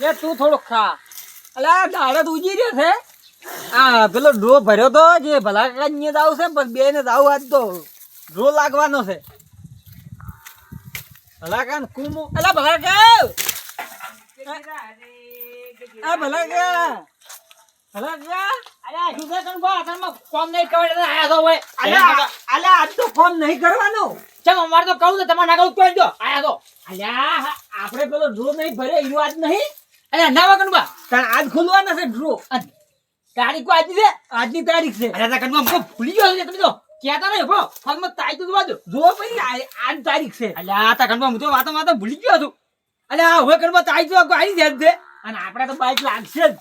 લે તું થોડુંક ખા. અલા દાડે તો ઉજી રહ્યો છે. આ પેલો ડ્રો ભર્યો તો જે ભલા કાકા ને જાવ છે પણ બે ને જાવ આજ તો ડ્રો લાગવાનો છે. ભલા કાકા કુમો અલા ભલા કાકા આ ભલા કાકા ભલા કાકા અલા સુધા કણ બા આમાં કોમ નહીં કરે આયા તો હોય. અલા આજ તો કોમ નહીં કરવાનો. ચમ અમાર તો કહું તો તમારે ના કહું કોઈ દો આયા તો. અલ્યા આપણે પેલો ડ્રો નહીં ભરે ઈ વાત નહીં. અલ્યા ના વગણ બા તાર આજ ખોલવાના છે ડ્રો. તારીખ આજની છે, આજની તારીખ છે. અરે કણમાં મકો ભૂલી ગયો છે તમે તો કહેતા નહીં બો ફોનમાં તારીખ તો વાજો જો પછી આજ તારીખ છે. અલ્યા તા કણમાં હું તો વાતો ભૂલી ગયો છું. અલ્યા હવે કણમાં તારીખ તો આવી જાય છે અને આપણે તો બાઈક લાગશે જ.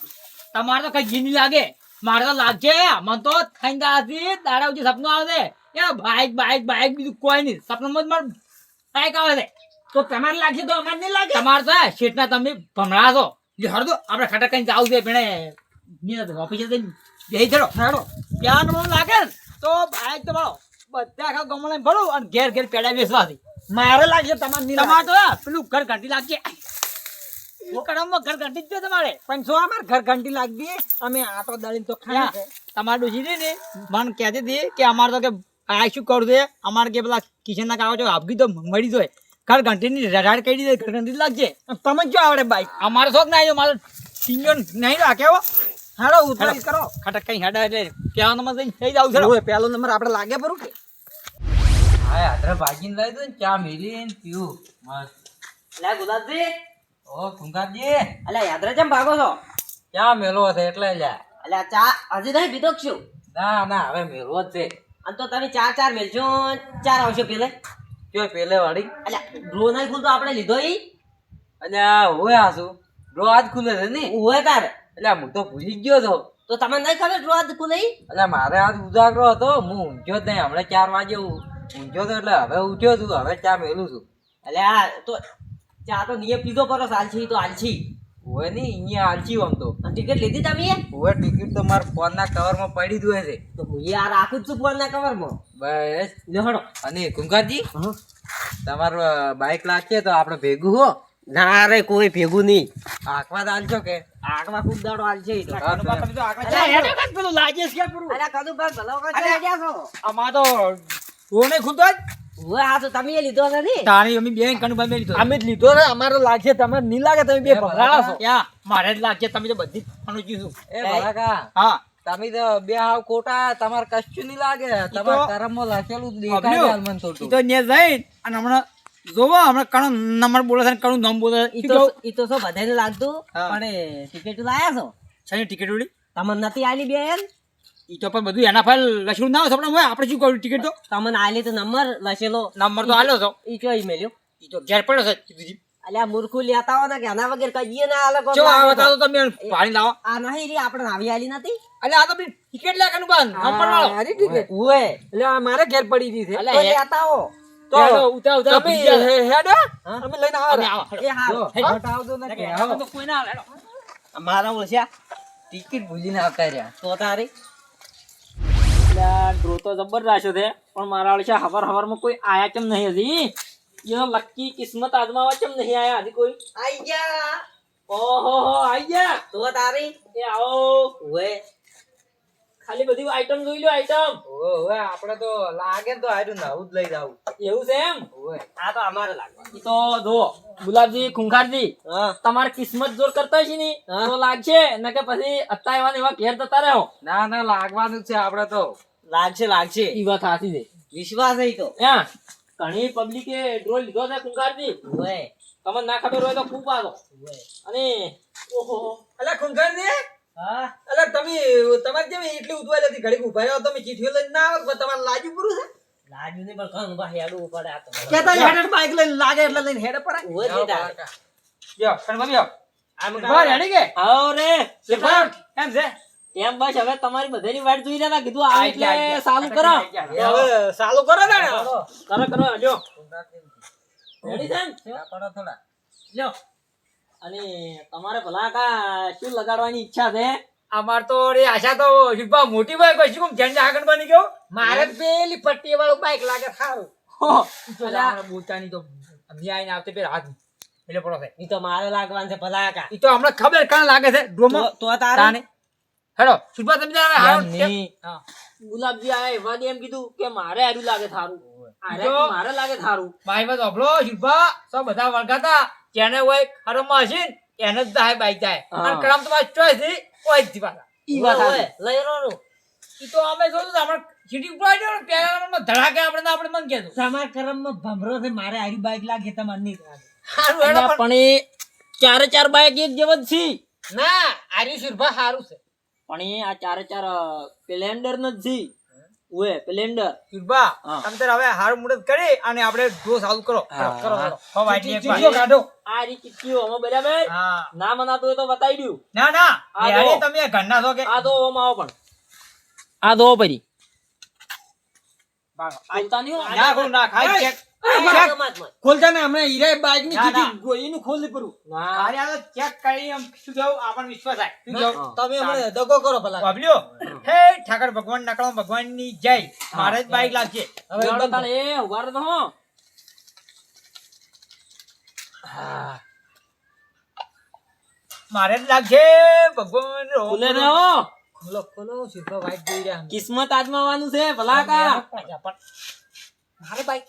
તમારે તો કઈ જીની લાગે મારે તો લાગશે. મને તો ખાઈને દાથી દાડા ઉજી સપનું આવે છે એ બાઈક બાઈક બાઈક બીજું કોઈ નહીં. સપનામાં જ મારું બાઈક આવે છે તો તમારે લાગશે તો અમારે નહીં લાગે. તમારે તો શેઠના તમે ભમરા છો એટલે હરદો આપણે ખટા કઈ જાવ છે પેણે ઓફિસે બેસી ચડો હેડો ત્યાં મને લાગે ને તો બાઈક તો મળો બધા આખા ગમણે ભરું અને ઘેર ઘેર પેડા બેસવાથી મારે લાગશે. તમારે તો પેલું ઘર ઘંટી લાગશે. ઘર ઘંટી જ તમારે પણ શું અમારે ઘર ઘંટી લાગી અમે આટો દળીને તો ખાયા. તમારે ડોસી ને મને કહેતી હતી કે અમારે તો કે આ શું કરું છે અમારે કે પેલા કિચન ના કાગળ આપગી તો મળી જાય ઘર ઘંટી ની રડાડ કરી દે ઘર ઘંટી લાગશે. તમે જો આવડે બાઈક અમારે શોખ ના આવ્યો મારો ટીંગો નહીં રાખ્યો. હાડો ઉતારી કરો ખટક કઈ હેડા એટલે પેલો નંબર થઈ જાવ છે. પેલો નંબર આપણે લાગે પરું કે હા આદરા ભાગીને લઈ દો ને ચા મેલીને પીવું મસ્ત. અલ્યા ગુલાબજી ઓ કુંકાજી અલ્યા યાદરા ચમ ભાગો છો? ચા મેલો છે એટલે લ્યા. અલ્યા ચા હજી નહીં પીધો કે શું? ના ના હવે મેલવો જ છે. અને તો તમે ચાર મેલજો ચાર આવશો પેલે. કયો પેલે વાળી અલ્યા ડ્રો નહીં ખુલતો આપણે લીધો ઈ. અને હોય આસુ ડ્રો આજ ખુલે છે ને હોય તારે એટલે હું તો ભૂલી ગયો હતો. તો તમને નહીં ખબર ડ્રો આજ ખુલે ઈ? એટલે મારે આજ ઉજાગરો હતો હું ઊંઘ્યો જ નહીં. હમણાં 4 વાગે ઊંઘ્યો હતો એટલે હવે ઉઠ્યો છું. હવે ચા મેલું છું. અલ્યા તો ચા તો નિયમ પીધો પર આલછી તો આલછી હોય ને અહીંયા આલચી આમ તો. ટિકિટ લીધી તમે? હોય ટિકિટ તો મારા ફોનના કવરમાં પડી જ હોય છે. તો હું યાર રાખું જ છું ફોનના કવરમાં. બસ લ્યો હડો. અને કુંકાજી તમારું બાઈક લાગશે તો આપણે ભેગું હો. ના રે કોઈ ભેગું નહીં. આંખમાં ચાલશો કે આગમાં ખૂબ દાડો આલશે ઈ તો. પેલું લાગે છે કે પૂરું અલ્યા કદુ ભાઈ ભલો કરી ગયા છો. આમાં તો ડ્રો નહીં ખુલતો જ. હોય આ તો તમે લીધો નથી. તારી અમે બેન કણું લીધો અમે જ લીધો ને. અમારે લાગશે તમે નહીં લાગે તમે બે ભગડા છો. યા મારે જ લાગશે તમે તો બધી અનુજી એ ભલાકા હા તમે તો બે હાવ ખોટા. તમારે કશું નહીં લાગે. તમારા કરમમાં લખેલું જ દેખાય છે હાલમાં તો. ઈ તો ન્યા જઈ અને હમણાં જોવો હમણાં કણો નંબર બોલે છે કણું નામ બોલે ઈ તો શું બધાને લાગતું પણ ટિકિટ લાયા છો છે ટિકિટ ઉડી તમને નથી આલી બેન? ઈ તો પણ બધું એના ફાઇલ લખેલું ના હોય આપણે શું કર્યું ટિકિટ તો તમને આલી તો નંબર લખેલો નંબર તો આલ્યો છો. ઈ ચોઈ મેલ્યો. ઈ તો ઘેર પડ્યો છે. અલ્યા મૂર્ખું લેતા હો ને કે આના વગર કહીએ ના આલે જો આ બતાવો તમે પાણી લાવો. આ નહીં રી આપણે આવી આલી નથી. એટલે આ તો ટિકિટ લે કનું બંધ નંબર વાળો અરે ટિકિટ ઓય એટલે આ મારે ઘેર પડી ગઈ છે. તો લેતા હો તો ઉતા તમે હેડ અમે લઈને આવો. એ હા હટાવજો ને કે હવે તો કોઈ ના લેડો મારા ઓળખ્યા ટિકિટ ભૂલીને આવતા રહ્યા. તો તારી ડ્રો તો જબર રાખ્યો છે પણ મારા વાળા હવાર કોઈ આયા કેમ નહીં હજી? એનો લકી કિસ્મત આજમાવા કેમ નહીં આયા હજી કોઈ? આઈ ગયા. ઓહો આઈ ગયા. તો તારી એ આવો ઓય ખાલી બધી આઈટમ જોઈ લો આઈટમ. ઓવે આપણે તો લાગે ને તો આયરું નવું જ લઈ જાવું. એવું છે એમ? ઓવે આ તો અમારે લાગવા. ઈ તો જો ગુલાબજી ખુંખારજી હા તમારે કિસ્મત જોર કરતા છે ને તો લાગશે ને કે પછી અત્યારે એવા ઘેર જતા રહો. ના ના લાગવાનું જ છે આપણે તો. લાગશે ઈ વાત સાચી છે. વિશ્વાસ હઈ તો હે ઘણી પબ્લિકે ડ્રો લીધો છે ખુંખારજી. ઓય તમને ના ખબર હોય તો ખૂબ આવો. અને ઓહો અલા ખુંખારજી હા અલા તમે તમારે જેમ એટલી ઉતવાઈ હતી ઘડી ઉભા રહ્યો તમે ચીઠીઓ લઈને ના આવો તમારે લાજુ પૂરું છે. લાગ્યું ને પણ ઘણું બા હેડું પડે આ તો. કેતા હેડ બાઈક લઈને લાગે એટલે લઈને હેડ પર ઓય તે તારે. યો કણ યો આમ બહાર હેડી કે આવો રે લેફ્ટ એમ છે એમ બસ હવે તમારી બધાની વાટ જોઈ રહ્યા કીધું આવે એટલે ચાલુ કરો. હવે ચાલુ કરો ને કરો જો રેડી છે થોડા થોડા લ્યો. અને તમારે ભલા કા શું લગાડવાની ઈચ્છા છે? અમાર તો રે આશા તો જીબા મોટી બાઈક હોય શું ઝંડા આગળ બની ગયો. મારે પેલી પટ્ટી વાળું બાઈક લાગે સારું. હો બોતાની તો અમે આઈને આવતે પેલા હાથ એટલે પડો છે ઈ તો મારે લાગવાનું છે ભલા કાકા. ઈ તો હમણાં ખબર કાં લાગે છે ડ્રોમાં તો તારે તાને હેડો સુરભા તમે તારે હારો એમ નહીં. હા ગુલાબજી આ એવાને એમ કીધું કે મારે હારું લાગે થારું. આરે જો. કે મારે લાગે થારું. મારી વાત સાંભળો સુરભા સૌ બધા વળગાતા જેને હોય ખરમમાં હશે ને એને જ દાહે બાઈક જાય હા. અને કરમ તો બાઈક ચોય છે કોઈ જ દીવા ઈ વાત હાચી. લઈ રહ્યો ઈ તો અમે જોયું તો આપણે સીટી ઉપર આવી ગયો પેલા નંબરમાં ધડાકે આપણે મન કહેતું તમારા કરમમાં ભમરો છે મારે હારી બાઈક લાગે તમારે નહીં લાગે. હારું હેડો પણ પણ એ ચારે ચાર બાઈક એક જેવા જ છે. ના આર્યુ સુરભા હારું છે પણ એ આ ચારે ચાર સ્પ્લેન્ડર ન જ છે. ઓએ સ્પ્લેન્ડર. સુરભા હા. તમે તાર હવે હારું મુહૂર્ત કરી અને આપણે ડ્રો ચાલુ કરો હા. કરો કરો હો વાઈટ એક ચીચીઓ કાઢો આ રી ચીચીઓ અમે બરાબર હા ના મનાતું હોય તો બતાવી દઉં. ના ના આ યાર જો. તમે ઘરના છો કે આ દો ઓમ આવો પણ આ દો પરી ભાગો. ખોલતા નહીં હો. ના ખોલ ના ખાઈ ચેક ખોલતા ને હમણાં હીરા બાઈક ની ના, ના. ચીચી ગોળીનું ખોલી પરું. ના અરે આ તો ચેક કરી એમ શું કેવું આપણને વિશ્વાસ થાય શું કેવું હા. તમે હમણાં દગો કરો ભલા. બાબલ્યો હે ઠાકર ભગવાન નકળો ભગવાનની જય મારે જ બાઈક લાગશે હવે તાણે એ ઉભા રહો તો હો. મારે જ લાગશે ભગવાન ખુલે ને હો. ખોલો ખોલો સીધો વાઈટ જોઈ રહ્યા કિસ્મત આજમાવાનું છે ભલા કા. મારે બાઈક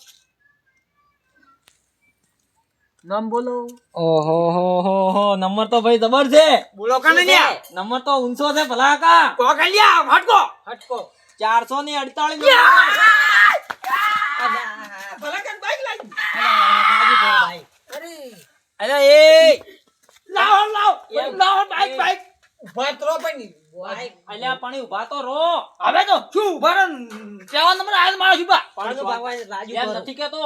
નામ બોલો. ઓહો હો હો હો નંબર તો ભાઈ જબર છે. બોલો કને લ્યા નંબર તો ઊંચો છે ભલા કા. કોકલિયા હટકો હટકો 448 ભલે કન બાઈક લાગી અરે એ લાવો લાવો એમ. લાવો બાઈક એ. બાઈક ઉભા તો રહો પણ અલ્યા પણ ઉભા તો રો. હવે તો શું ઉભા રહો કેવા નંબર આયો મારો શુભા એમ નથી કેતો.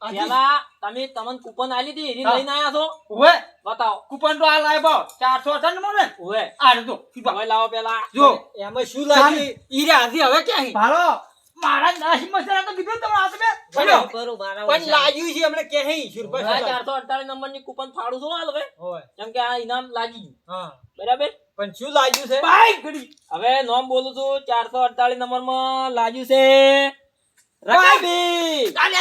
પેલા તમે તમને કૂપન આલી હતી એની લઈને આયા છો. ઓવે બતાવો. કૂપન તો આ લાય ભાવ 458 મળે ઓએ આ જો શુભા હવે લાવો પેલા. જો એમાં શું લાગ્યું? ઈરા હાથી હવે ક્યાં ભાલો મારા નાશીમાં છે તો કીધું તમે આ તમે બોલો પણ લાગ્યું છે હમણે કે હે 448 નંબર ની કૂપન ફાડું છું હાલ હવે. હોય કેમ કે આ ઇનામ લાગી ગયું. હા બરાબર. પણ શું લાગ્યું છે બાઈક ઘડી હવે નામ બોલું છું 448 નંબર માં લાગ્યું છે રકાબી. અરે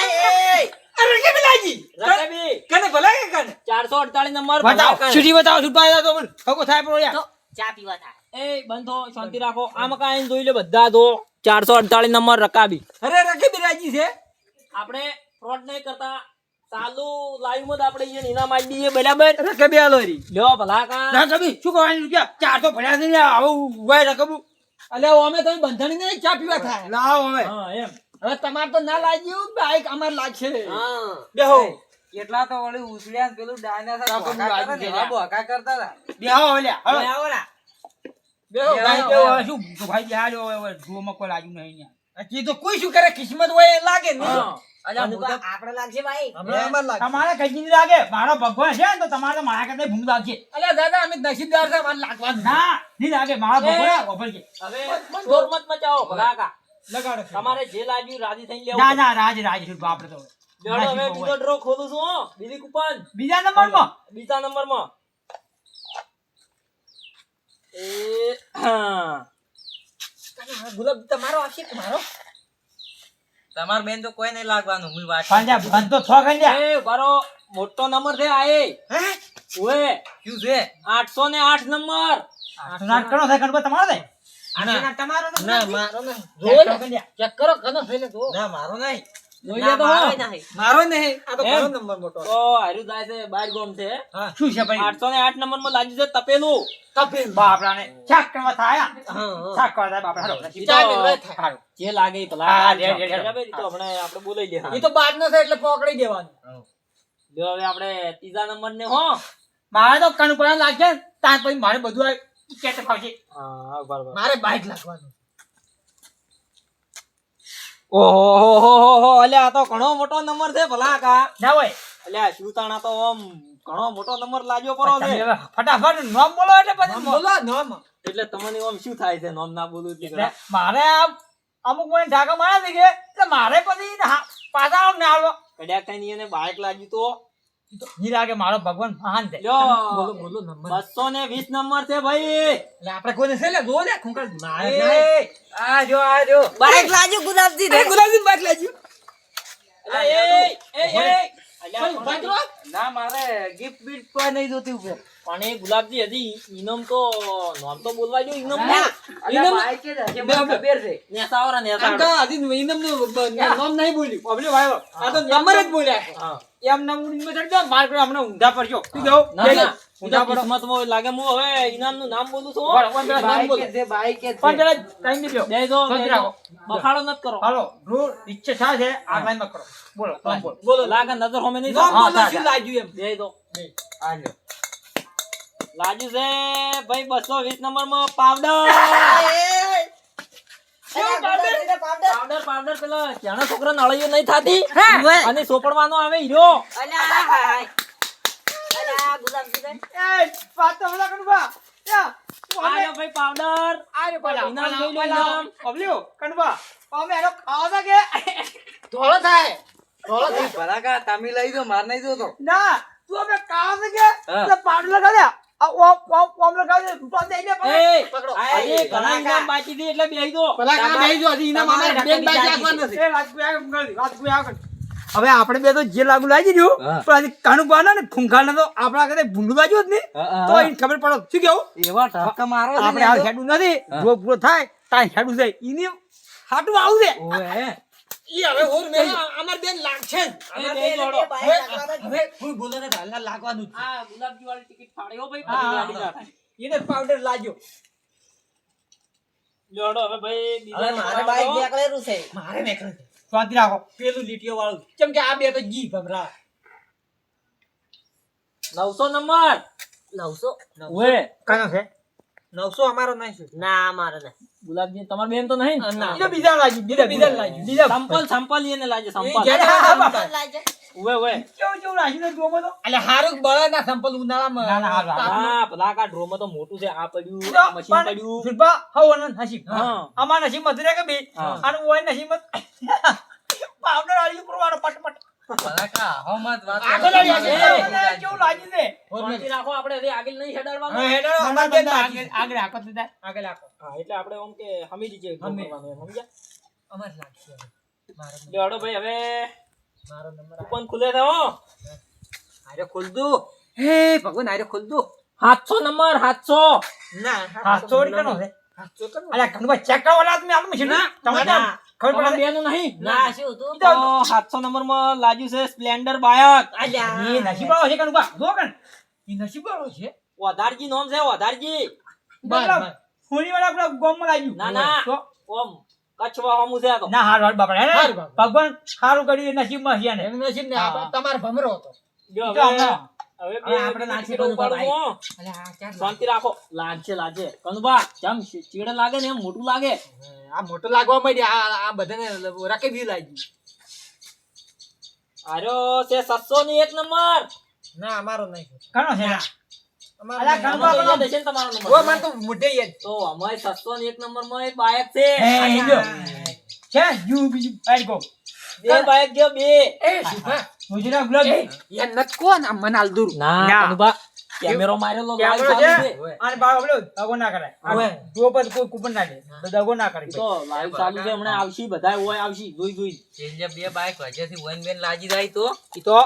અરે કેમ લાગી રકાબી કને ભલા કે કને 448 નંબર બતાવો ભલા છુટી બતાવો છુટા તો બોલ હકો થાય પણ યાર એ બંધો શાંતિ રાખો. આમાં કાંઈ જોઈ લે બધા તો 448 નંબર રકાબી. અરે રકે બિરાજી છે આપણે ફ્રોડ નહીં કરતા. ચાલુ લાઈવ માં જ આપણે અહીંયા ઇનામ આપી દઈએ બરાબર. રકે બે આલો રી લ્યો ભલા કા. ના કબી શું કહેવાનું રૂપિયા 400 ભર્યા છે ને આવું ઉવાય રકબુ અલે અમે તમે બંધણી નહીં ચા પીવા થાય. લાવ હવે હા એમ. હવે તમાર તો ના લાગ્યું બાઈક અમાર લાગશે હા બેહો કેટલા તો વળી ઉછળ્યા ને પેલું ડાયનાસોર તાપો ભોકા કરે ને, લાગી એવા ભોકા કરતા હતા. બેહો ઓલ્યા હવે આવો ના. બેહો ભાઈ બેહો શું ભાઈ બેહાડ્યો હવે ડ્રોમાં કોઈ લાગ્યું નહીં યાર કી તો કોઈ શું કરે કિસ્મત હોય એ લાગે ને હા. અલ્યા, હું તો આપણે લાગશે ભાઈ. હમણાં અમાર લાગે. તમારે કઈ નહીં લાગે મારો ભગવાન છે ને તો તમારે તો મારા કરતા ભૂમ લાગશે અલ્યા દાદા અમે નસીબદાર છે મારે લાગવાનું ના નહીં લાગે મારા ભગવાન ખબર છે હવે શોર મત મચાવો ભલા કા. લગાડો તમારે જે લાગ્યું રાજી થઈને લેવું. ના ના રાજ રાજ શું બાપરે તો લેવડો હવે બીજો ડ્રો ખોલું છું હો. બીજી કૂપન બીજા નંબરમાં બીજા નંબરમાં એ હા. ગુલાબ તમારો આવશે કે મારો તમાર બેન તો કોઈ નહીં લાગવાનું હું વાત પાંજા બંધ તો 6 ગંડ્યા એ બારો મોટો નંબર છે આ એ. હે ઓએ શું છે 808 નંબર. નાટ કરો છે ગણપત તમારો છે ના તમારો ના મારો નહીં જોઈ લે. ગંડ્યા ચેક કરો કનો થઈ લે તો. ના મારો નહીં જોઈ લે તો હો. મારો નહીં આ તો એમ? મારો નંબર મોટો તો હાર્યું જાય છે બાર ગોમ છે. શું છે ભાઈ 808 નંબર માં લાગ્યું છે તપેલું. તપેલ બાપરાને શાક કરવા થાય હા શાક કરવા થાય બાપરા હાલો ઈ તો હાલો જે લાગે ઈ ભલા હા, કાઢજો. Red, red, red. બરાબર ઈ તો હમણાં આપણે બોલાઈ લે. એ તો બાદ નો થાય એટલે પકડી દેવાનું લ્યો હવે આપણે ત્રીજા નંબર ને હો. મારે તો કણ પર લાગશે ને, તાર પછી મારે બધું આ કેટ ફાવશે હા બરાબર. મારે બાઈક લાગવાનું ઓહો અલ્યા આ તો ઘણો મોટો નંબર છે ભલા કા. ના હોય અલ્યા શિવતાણા તો આમ ઘણો મોટો નંબર લાગ્યો પરો તમે છે. હવે ફટાફટ નામ બોલો એટલે પછી બોલો નામ એટલે તમને આમ શું થાય છે નામ ના બોલું એટલે એટલે મારે આ અમુક મને ઢાકા મારા થઈ ગયા એટલે મારે પછી પાછા ના હાલો કડ્યા કઈ એને બાઈક લાગ્યું તો નહીં લાગે મારો ભગવાન મહાન છે લ્યો. બોલો બોલો નંબર 220 નંબર છે ભાઈ. એટલે આપણે કોઈને છે લે જો લે ખુંકલ મારે આ જો બાઈક લાગ્યું ગુલાબજી ગુલાબજી બાઈક લાગ્યું અલ્યા એ અલ્યા કોઈ ઉભા કરો? ના મારે ગિફ્ટ બીફ્ટ કોઈ નહીં જોતી ઉપર. પણ એ ગુલાબજી હજી ઇનામ તો નામ તો બોલવા જો ઇનામ અલ્યા બાઈક જ હશે, મને ખબર છે. નેસાવાળા આમ નેસાવાળા. તો હજી ઇનામનું નામ નહીં બોલ્યું. પબ્લિક વાયો. આ તો નંબર જ બોલ્યા. હા. એમ નામ ઉડીને ચડી જાઓ, માર કરો હમણાં ઊંધા પડશો. શું કહું? ના ના ઊંધા પડો. કિસ્મતમાં લાગે હું હવે ઇનામનું નામ બોલું છું હો. બોલો, બોલો, પેલા નામ બાઈક બોલો. જ છે, બાઈક જ પણ છે. પેલા ટાઈમ દીધો. બે દો શાંતિ રાખો. બખાડો નત કરો. હાલો, રૂલ ઈચ્છા થાય છે આ લાઈનમાં કરો. બોલો, નામ બોલો. બોલો લાગે નજર હોમે નહીં નામ થાય. બોલો, હા, શું થાય. લાગ્યું એમ? બે દો આ લ્યો. લાજુ છે ભાઈ 220 નંબરમાં પાવડર. પાવડર પાવડર પેલા ત્યાંના છોકરા નળીઓ નહીં થાતી અને સોપડવાનો આવે હીરો. એ, વાત તો બધા કણવા. યા, તું આ અમે- લો ભાઈ પાવડર. આ રે પેલા, ઇનામ પેલા, જોઈ લો, પેલા. ઇનામ. પબ્લિક, કણવા. અમે એનો ખાવા તા કે ધોળો થાય. ધોળો થાય. ભલાકા તમે લઈ દો, માર નહીં જોતો. ના, તું અમે ખાવા તા કે હા. એટલે પાવડર લગાડ્યા. આ ઓમ લગાડ્યા. રૂપિયા દઈ દે, એ, પકડો. આજે ઘણા ઇનામ બાકી છે એટલે બેહી દો. પેલા કામ બેહી જો, હજી ઇનામ તમારે અમારે બેન ઢાંકણી બાકી ચાલી આપવાનું નથી. એ રાજકુઈ આગળ કરી, રાજકુઈ આગળ. હવે આપણે બે તો જે લાગુ લાગી રહ્યું હા. પણ આજે કાણું બાના ને ખૂંખાને તો આપણા કદે ભૂંડું બાજુ જ નહીં હા, હા. તો એને ખબર પડો શું કેવું એવા ઠપકા મારો છે ને આપણે હાલ એ તો. ખેડું નથી હા. જો પૂરો થાય તાય ખેડું જાય એની હાટું આવું છે ઓવે. ઈ હવે હોર મે અમાર બેન લાગશે જ. એ બે જોડો. હવે કોઈ બોલે ને હાલ લાગવાનું જ. આ ગુલાબજી વાળી ટિકિટ ફાડ્યો ભાઈ હા, બધી હા, ગાડી હા. રાખી. એને પાવડર લાગ્યો જોડો હવે ભાઈ બીજા મારે નંબર બાઈક આપો. નીકળેલું છે. મારે નીકળે છે શાંતિ રાખો પેલું લીટીઓ વાળું કેમ કે આ બે તો જી ભમરા 900 નંબર. 900 ઓએ કાનો છે 900 અમારો નહીં છે ના મારે નહીં. ગુલાબજી તમાર બેન તો નહીં ને? બીજા બીજા લાગ્યું બીજા લાગ્યું બીજા સંપલ સંપલ એને લાગે એ સંપલ. જ્યારે હા, હા, બાપા. લાગે. ઓએ ઓએ કેવું કેવું રાખીને જોવો તો એટલે હારું બળા ના સંપલ ઉનાળામાં ના ના હારું હા પેલા કા ડ્રોમાં તો મોટું છે આ પડ્યું આ મશીન પડ્યું. સુરપા હવ અનંત નસીબ હા. અમાર નસીબ મધુરે કે બે હા. અને ઓય નસીબ પાવડર આલી ઉપરવાળો પટપટ ભલાકા, આવો મત વાત કરો. આગળ આલી એ, છે કેવું લાગ્યું છે શાંતિ રાખો આપણે હજી આગળ નહીં હેડાડવાનું. હા હેડો અમાર બેન આગળ આકો તો આગળ આકો હા એટલે આપણે ઓમ કે હમી દીજે હમી. સમજ્યા. અમાર લાગશે મારો જોડો ભાઈ હવે મારો નંબર કૂપન ખુલે છે હો. આરે ખોલ દો હે ભગવાન આરે ખોલ દો 700 નંબર 700. ના હા ચોરી કરનો છે અલા કનવા ચેક કરો વાલા તમે આનું મશીન તમને ના. ખબર તમાર પડે બેનું નહીં. ના શું તું? તો 700 નંબરમાં લાગ્યું છે સ્પ્લેન્ડર બાઇક. અલ્યા. એ નસીબ વાળો છે કનવા જો કન એ નસીબ વાળો છે વધારજી નામ છે વધારજી. બરાબર ફોની વાળા આપણા ગામમાં લાગ્યું ના ના તો ઓમ કચ્છવા હમું છે આ તો. ના હારું બાપા હે ભગવાન સારું કર્યું નસીબમાં છે ને નસીબ ને હા. તમારો ભમરો હતો જો તો હમણાં. હવે હવે આપણે નાખીએ ટિકિટો બધું ઉપાડું ભાઈ. છું. અલે આ ચાર શાંતિ રાખો લાગશે લાગે કનુભા જેમ ચીડ લાગે ને એમ મોટું લાગે. આ મોટો લાગવા માંડી આ બધાને રકે બી લાગ્યું આર્યો છે 701 નંબર. ના અમારો નહીં ઘણો છે આમાં તો યાદ હશે ને તમારો નંબર. ઓ મને તો મોઢે યાદ તો અમારે 701 નંબરમાં એક બાઇક છે. હે લ્યો છે યુ બીજું આઈ ગો બે બાઇક ગયો બે. એ સુભા મુજરા ગુલાબ યાર નત કોણ આ મનાલ દૂર ના કનુભા કેમેરો મારેલો live કેમેરો ચાલુ છે છે. અને બાળ બોલો દગો ના કરે જો પર કોઈ કૂપન ના લે તો દગો ના કરે તો લાઈવ ચાલુ છે હમણાં આવશી બધાય ઓય આવશી જોઈ જોઈ. છેલ્લે બે બાઈક વચ્ચેથી વન બેન લાગી જાય તો ઈ તો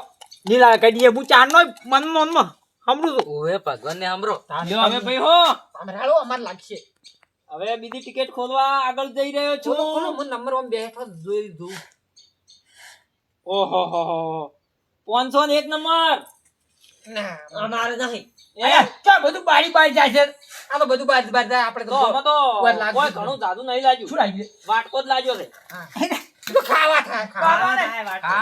નીલા કડીએ હું ચાર નો મન મનમાં હમણું તો ઓવે ભગવાનને સાંભળો. લ્યો હવે ભાઈ હો અમારાળો અમાર લાગશે હવે બીજી ટિકિટ ખોલવા આગળ જઈ રહ્યો છું. હું નંબર ઓમ બેઠો જોઈ દઉં ઓહો હો હો 501 નંબર. ના અમારે નહીં. એ ચા બધું બારી બારી જાય છે આ તો બધું બારી બારી જાય આપણે તો અમે તો વાર લાગશે. કોઈ ઘણું જાદુ નહીં લાગ્યું. શું લાગ્યું વાટકો જ લાગ્યો છે. તો ખાવા થાય ખાવા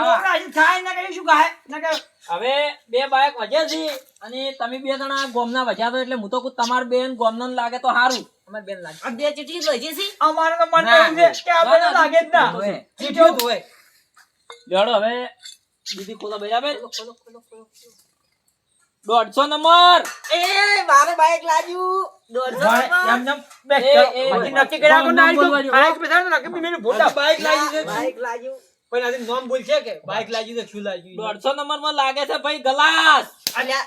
છોકરા હજી ખાય ના કરી શું ખાય ના કે હવે બે બાઇક વજ્યા છે અને તમે બે જણા ગોમના વજ્યા તો એટલે હું તો કહું તમાર બેન ગોમના લાગે તો સારું. અમાર બેન લાગે આ બે ચીટી લઈ જઈશી? અમારે તો મન એવું છે કે આપણે ના, ના, લાગે જ ના ઓવે. ચીઠીઓ જ હોય લેડો હવે બીજી ખોલો ભૈયા બેન 150 નંબર. એ મારે બાઈક લાગ્યું 150 એમ નંબર. એમ બે એ, હજી નક્કી કર્યા વગર ના આવી તો બોલવાનું. બાઈક બેસાડો ને નક્કી મેં ભોટા બાઈક લાગી છે બાઈક લાગ્યું. પણ આજે નામ બોલ છે કે બાઈક લાગી છે શું લાગ્યું 150 નંબરમાં લાગે છે ભાઈ ગ્લાસ. અલ્યા.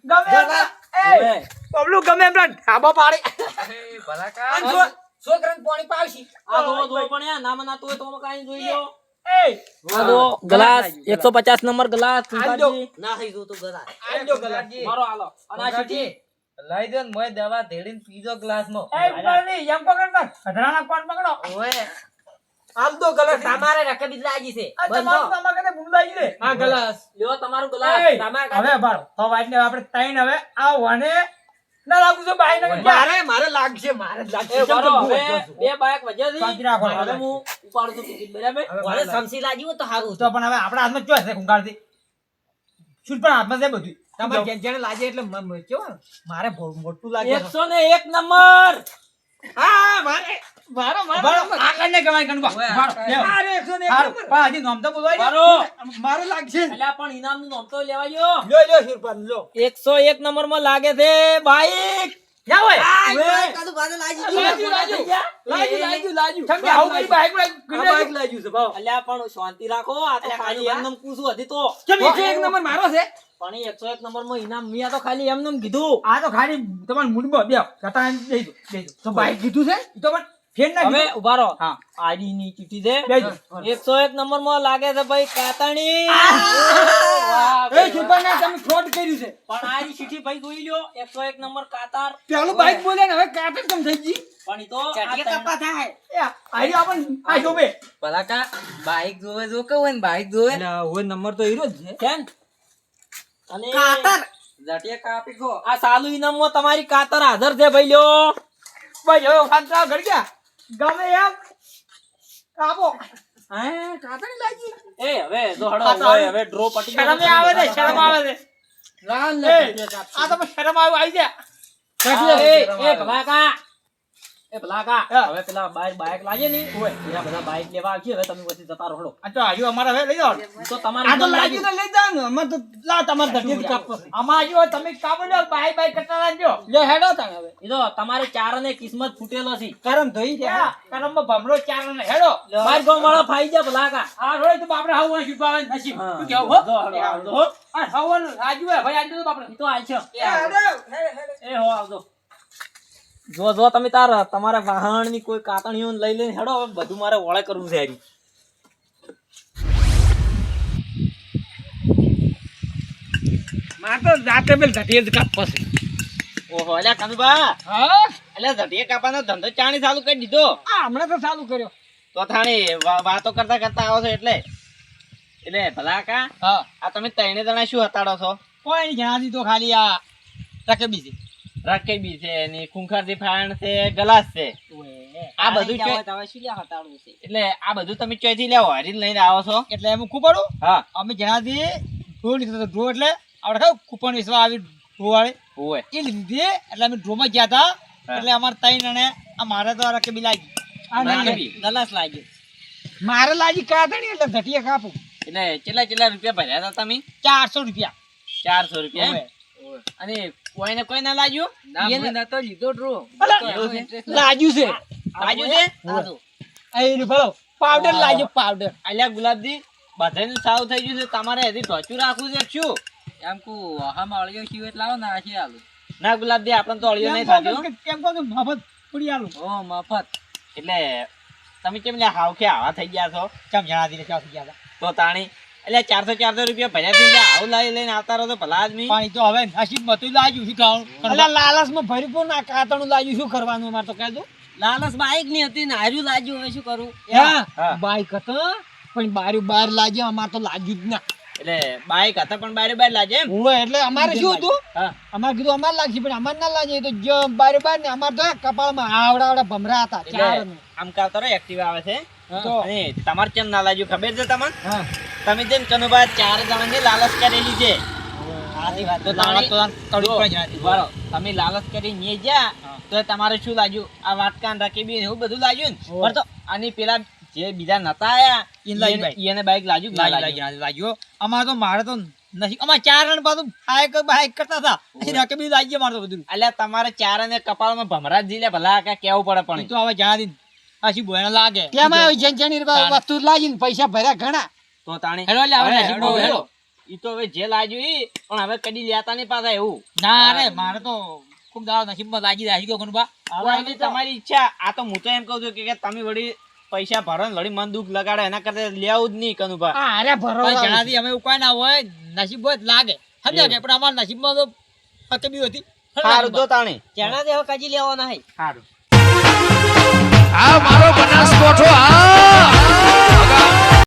ગમે એમ ના- ઓવે. એ પબલું ગમે એમ ના ઢાબા પાડે એ ભલાકા. અને છોકરાને પાણી પાવશી આ જોવો જોવો પણ યાર નામ ના તો હોય તો અમે કાંઈ જોઈ લો. આ જો ગ્લાસ 150 નંબર ગ્લાસ સુંતાજી. ના થઈ જોતું ગલા. આજો ગલાજી. મારો હાલો અને આ ચીઠી લઈ દો ને મોય દવા ધેડીને પીજો ગ્લાસમાં. એ પાણી એમ પકડ ને અઢળાના કોણ પકડો. ઓય આમ તો ગલાસ તમારે રકબી લાગી છે આ તમારું તમાર કને બુંદાઈ રે. આ ગલાસ. લ્યો તમારું ગ્લાસ. એ, હવે બારો તો વાટને આપણે તૈણ હવે આ વને ના લાગુ છે બાઈ ને મારે લાગશે મારે જ લાગશે. એ બરો હવે બે બાઇક વજ્યા છે. શાંતિ રાખો. હવે હું ઉપાડું છું ટિકિટ બરાબર. ઓય સમસી લાગી હોય તો હારું તો પણ હવે આપણા હાથમાં ચોઈસ છે કુંકાળથી. શું પણ હાથમાં છે બધું. તમારે જેને લાગે એટલે કેવું મારે મોટું લાગે. 101 નંબર. હા મારે મારો આગળ ને કમાઈ કણ મારે 101 પાજી નામ તો બોલવાય મારો. મારો લાગશે. અલ્યા પણ ઇનામનું નામ તો લેવાયો. લ્યો શિરપાન લ્યો 101 નંબર માં લાગે છે બાઈક. જા ઓય કાદુ બાદલ લાગી છંગે આવું કરી બાઈક લાગ્યું છે ભાવ. અલ્યા પણ શાંતિ રાખો. આ તો ખાલી એમનેમ પૂછું હતી તો. કેમ 101 નંબર મારો છે. પણ એ 101 નંબર માં ઇનામ મિયા તો ખાલી એમનેમ કીધું. આ તો ખાલી તમાર મૂડમાં બેવ કટા દઈ દો તો બાઈક કીધું છે ઈ તો પણ ફેર ના હવે કીધું. ઉભા રહો. હા આડી ની ચીઠી છે. બેજો. 101 નંબર માં લાગે છે ભાઈ કાતણી. એ શિરપાન ને તમે ફ્રોડ કર્યું છે. પણ આડી ચીઠી ભાઈ જોઈ લ્યો. 101 નંબર કાતાર. પેલું બાઈક બોલે ને હવે કાટ કેમ થઈ ગઈ. પણ ઈ તો ચટકે કપા થાય એ આઈ આપણ આ જોબે ભલા કા બાઈક જોવે જો કે હોય ને બાઈક જોવે એટલે હવે નંબર તો હીરો જ છે. કેમ? અને કાતર જટિયા કાપી ગો. આ સાલુ ઇનામ માં તમારી કાતર હાજર છે ભાઈ લ્યો. ભાઈ હવે ખાતરા ઘડ ગયા ગમે એમ કાપો. હે કાતરી લાગી. એ હવે જો હડો કાતર હવે હવે ડ્રો પટી ગયો. શરમ આવે ને શરમ આવે ને. લાલ એ, આ તો શરમ આવી જા. એ ભલાકા. એ ભલાકા. હા. હવે પેલા બાઈક લાગે ને એના બધા બાઈક લેવા આવશે. હવે તમે વચ્ચે જતા રહો. આ તો હજુ અમારે હવે લઈ જાઓ. તો તમારી આ તો ઇનામ લાગ્યું તો લઈ જાઓ ને. અમે તો લા તમારે ધટીએ કાપો. આમાં હજુ તમે કાપો ને બાય કટા લાગજો. લે હેડો તાણ હવે. એ તો તમારે ચારને કિસ્મત ફૂટેલો છે. કરમ ધોઈ રહ્યા. કરમમાં ભમરો ચાર ને હેડો. બાર ગામ વાળા ફાઈ ગયા ભલાકા. આ રોય તો બાપરે હાવવા છુપાવે નસીબ. હા. શું કેવું હો? જો હડો, આવજો હો. આ હાવવાનું રાજુ હે ભાઈ આજો તો બાપરે. ઈ તો આલશે. એ હેડો. એ હો આવજો. જો તમે તમારા વાહન ની કોઈ કાતણીઓ લઈ લઈને હેડો. હવે બધું મારે વળે કરવું છે હારી. માર તો જાતે બેલ ધટીએ જ કાપવો છે. ઓહો અલ્યા કનુભા. હા અલ્યા ધટીએ કાપાનો ધંધો ચાણી ચાલુ કરી દીધો. આ હમણાં તો ચાલુ કર્યો. તો થાણી વાતો કરતા કરતા આવો છો એટલે ભલાકા. હા આ તમે ત્રણે જણા શું હતાડો છો? કોઈ નહીં જણાવી તો ખાલી આ રકેબી છે. રકેબી છે ને ખુંખારથી ફાણ છે ગલાસ છે. આ બધું તમે શું લ્યા હટાડવું છે એટલે આ બધું તમે ચોથી લેવો હરી લઈને આવો છો. એટલે એમ કૂપડું હા અમે જણાવી ડ્રો લીધો તો ડ્રો એટલે આપણે કહું કૂપન વિશ્વા આવી ડ્રો વાળી ઓય એ લીધી એટલે અમે ડ્રોમાં ગયા હતા. હા. એટલે અમારે ત્રણ જણે આ મારે તો રકેબી લાગી. આ નહીં રકેબી? ગલાસ લાગી. મારે લાગી કાતણી એટલે ધટીએ કાપું. એટલે કેટલા રૂપિયા ભર્યા હતા તમે? 400 રૂપિયા. 400 રૂપિયા એમ? ઓવે. અને કોઈને કોઈ ના લાગ્યું? ના મને તો લીધો ડ્રો. અલા, એવું છે? લાગ્યું છે. લાગ્યું છે? સાધુ અહીં ભલો પાવડર લાગ્યો પાવડર. અલ્યા ગુલાબજી બધાનું સાવ થઈ ગયું છે. તમારે હજી ઢોચું રાખવું છે કે શું? એમ કુ આમાં અળિયો શિવ એટલે આવો ને આશી આલુ. ના ગુલાબજી આપણે તો અળિયો નહીં એમ કહો થાતું. કે- એમ કહો કે મફત પૂરી આલું. ઓ મફત. એટલે તમે કેમ લ્યા હાવ કે આવા થઈ ગયા છો? કેમ જણાવી દે ક્યાં ગયા હતા. તો તાણી એટલે 400 રૂપિયા ભર્યા થઈ ગયા. આવું લઈને આવતા રહો તો ભલા આદમી. પણ ઈ તો હવે નસીબમાં તો લાગ્યું શું ખાવાનું. અલા લાલચમાં ભર્યું પણ ના કાતણું લાગ્યું શું કરવાનું અમારે તો કહેજો. લાલચ બાઈક ની હતી ને હાર્યું લાગ્યું હવે શું કરું હા. બાઈક હતા પણ બારી બાર લાગ્યો અમારે તો લાગ્યું જ ના. એટલે બાઈક હતા પણ બારે લાગે એમ? હોય એટલે અમારે શું હતું હા. અમારે કીધું અમારે લાગશે પણ અમારે ના લાગે. એ તો જો બારે બાર ને અમારે તો કપાળમાં આવડા ભમરા હતા ચાર એટલે આમ કાવતો રહો એક્ટિવા આવે છે. તો અને તમારે કેમ ના લાગ્યું ખબર છે તમને? હા તમે જેમ કનુભા 4 જણાની લાલચ કરેલી છે. સાચી વાત. તો તો તારા તો આમ જો, તળું પણ જણાવી બરો, તમે લાલચ કરી ને જ્યાં હા. તો તમારે શું લાગ્યું? આ વાટકાન રકેબી ને એવું બધું લાગ્યું ને? ઓહ. પણ તો આની પેલા જે બીજા નતા આયા ઈને લાગી બાઈક. એને બાઈક લાગ્યું કે ના લાગ્યું? લાગ્યો અમારે તો મારે તો નથી અમારે ચાર જણ પાછું બાઈક કરતા હતા. રકેબી લાગી મારે તો બધું. અલ્યા તમારે 4 અને કપાળમાં ભમરા જ ઝીલ્યા ભલા કા કેવું પડે ઈ પણ. તો હવે જણાવી દે. આ શું બોયણા લાગે કેમ આવી જેની વસ્તુ લાગીને પૈસા ભર્યા ઘણા. તો તાણી હેડો લે, હવે નસીબ બહુ હેડો. ઈ તો હવે જે લાગ્યું ઈ પણ હવે કદી લેતા નહીં પાછા એવું. ના રે મારે તો ખૂબ દાડો નસીબમાં લાગી જાય ગયો કોણ બા. કોઈ નહીં, તમારી ઈચ્છા. આ તો હું તો એમ કહું છું કે તમે વળી પૈસા ભરો ને વળી મન દુઃખ લગાડે એના કરતા લેવું જ નહીં કનુભા. અરે ભરો જણાથી અમે એવું કોઈ ના હોય નસીબ જ લાગે સમજ્યા કે પણ અમારા નસીબમાં તો હકબી હતી સારું તો તાણે જણા દે હવે કજી લેવાના હે સારું